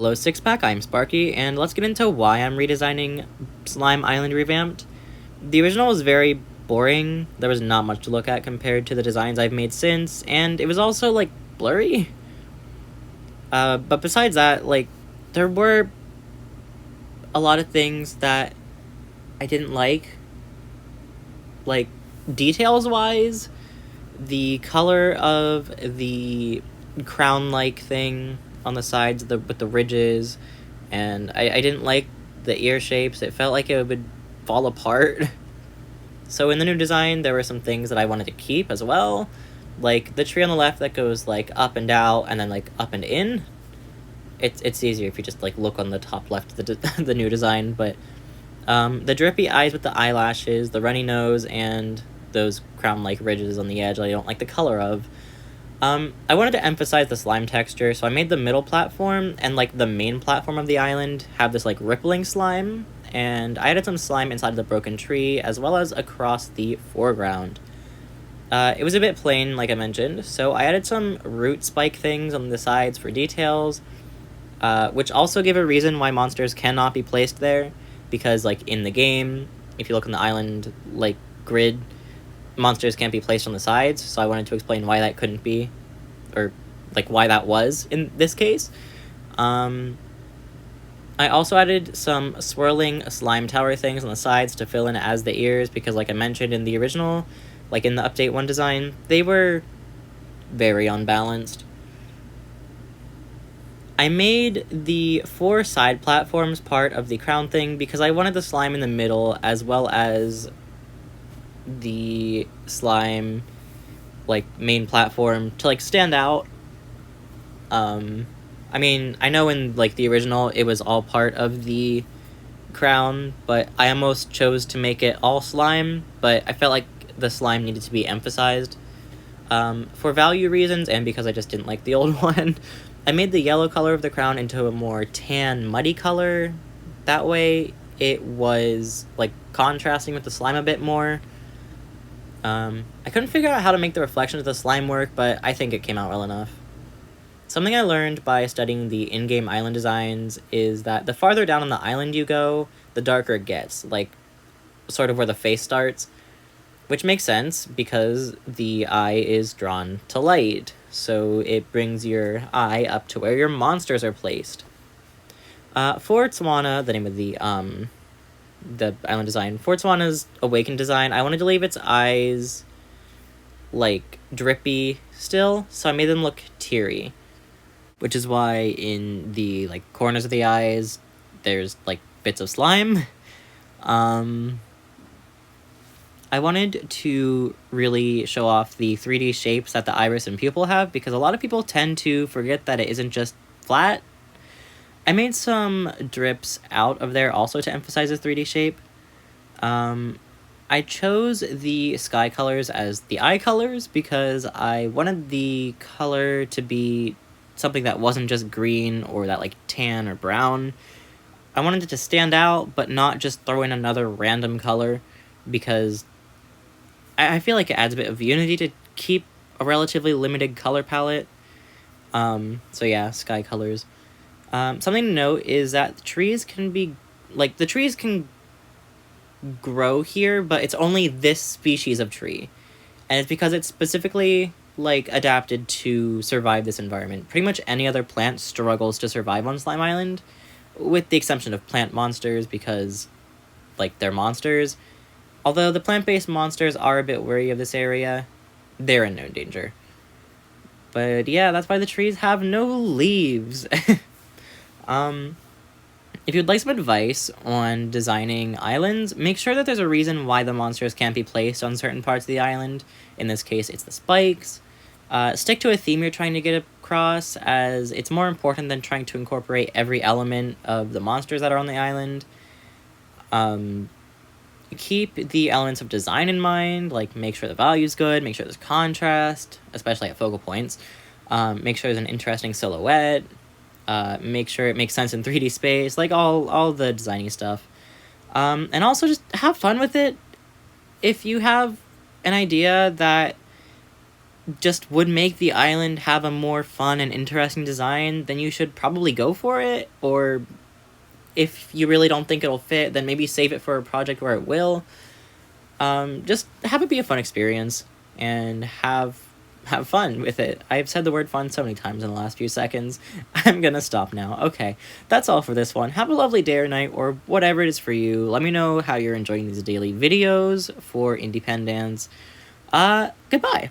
Hello Six Pack, I'm Sparky, and let's get into why I'm redesigning Slime Island Revamped. The original was very boring, there was not much to look at compared to the designs I've made since, and it was also, blurry. But besides that, there were a lot of things that I didn't like details-wise. The color of the crown-like thing on the sides with the ridges, and I didn't like the ear shapes. It felt like it would fall apart. So in the new design, there were some things that I wanted to keep as well, like the tree on the left that goes up and out and then up and in. It's easier if you just look on the top left of the new design, but the drippy eyes with the eyelashes, the runny nose, and those crown-like ridges on the edge I don't like the color of. I wanted to emphasize the slime texture, so I made the middle platform and the main platform of the island have this rippling slime, and I added some slime inside of the broken tree as well as across the foreground. It was a bit plain, like I mentioned, so I added some root spike things on the sides for details, which also gave a reason why monsters cannot be placed there, because in the game, if you look on the island grid, monsters can't be placed on the sides, so I wanted to explain why that couldn't be, or why that was in this case. I also added some swirling slime tower things on the sides to fill in as the ears, because I mentioned in the original, in the Update 1 design, they were very unbalanced. I made the 4 side platforms part of the crown thing because I wanted the slime in the middle as well as the slime main platform to stand out. I mean, I know in the original it was all part of the crown, but I almost chose to make it all slime, but I felt like the slime needed to be emphasized for value reasons and because I just didn't like the old one. I made the yellow color of the crown into a more tan, muddy color. That way it was contrasting with the slime a bit more. I couldn't figure out how to make the reflection of the slime work, but I think it came out well enough. Something I learned by studying the in-game island designs is that the farther down on the island you go, the darker it gets, sort of where the face starts, which makes sense because the eye is drawn to light, so it brings your eye up to where your monsters are placed. For Tswana, the name of the island design, for Tswana's Awakened design, I wanted to leave its eyes, drippy still, so I made them look teary. Which is why in the, corners of the eyes, there's, bits of slime. I wanted to really show off the 3D shapes that the iris and pupil have, because a lot of people tend to forget that it isn't just flat. I made some drips out of there also to emphasize the 3D shape. I chose the sky colors as the eye colors because I wanted the color to be something that wasn't just green or that tan or brown. I wanted it to stand out, but not just throw in another random color, because I feel like it adds a bit of unity to keep a relatively limited color palette. So yeah, sky colors. Something to note is that the trees can be, the trees can grow here, but it's only this species of tree. And it's because it's specifically, adapted to survive this environment. Pretty much any other plant struggles to survive on Slime Island, with the exception of plant monsters, because, they're monsters. Although the plant-based monsters are a bit wary of this area, they're in no danger. But yeah, that's why the trees have no leaves. If you'd like some advice on designing islands, make sure that there's a reason why the monsters can't be placed on certain parts of the island. In this case, it's the spikes. Stick to a theme you're trying to get across, as it's more important than trying to incorporate every element of the monsters that are on the island. Keep the elements of design in mind, make sure the value's good, make sure there's contrast, especially at focal points. Make sure there's an interesting silhouette. Make sure it makes sense in 3D space, all the designy stuff. And also just have fun with it. If you have an idea that just would make the island have a more fun and interesting design, then you should probably go for it. Or if you really don't think it'll fit, then maybe save it for a project where it will. Just have it be a fun experience and have fun with it. I've said the word fun so many times in the last few seconds. I'm gonna stop now. Okay, that's all for this one. Have a lovely day or night, or whatever it is for you. Let me know how you're enjoying these daily videos for Independence. Goodbye.